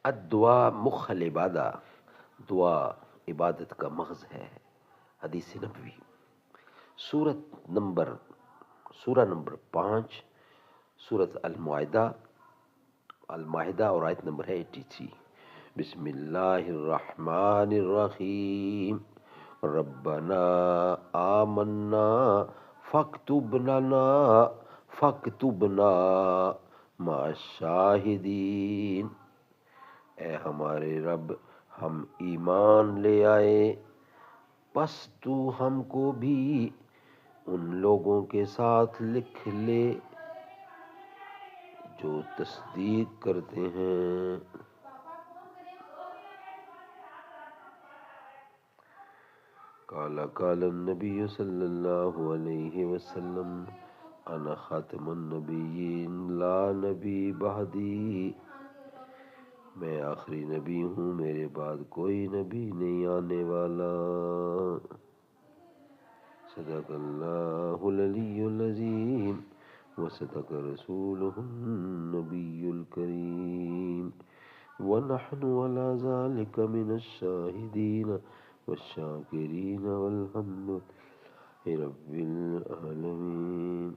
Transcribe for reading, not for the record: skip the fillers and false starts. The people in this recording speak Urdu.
الدعا مخ العبادہ، دعا عبادت کا مغز ہے۔ حدیث نبوی، سورہ نمبر 5، سورۃ المائدہ اور آیت نمبر ہے 83۔ بسم اللہ الرحمن الرحیم، ربنا آمنا فاکتبنا مع الشاہدین۔ اے ہمارے رب، ہم ایمان لے آئے، پس تو ہم کو بھی ان لوگوں کے ساتھ لکھ لے جو تصدیق کرتے ہیں۔ قال النبی صلی اللہ علیہ وسلم انا خاتم النبیین لا نبی بعدی، میں آخری نبی ہوں، میرے بعد کوئی نبی نہیں آنے والا۔ صدق اللہ العلی العظیم وصدق رسولہ النبی الکریم، ونحن على ذلك من الشاہدین والشاکرین والحمد للہ رب العالمین۔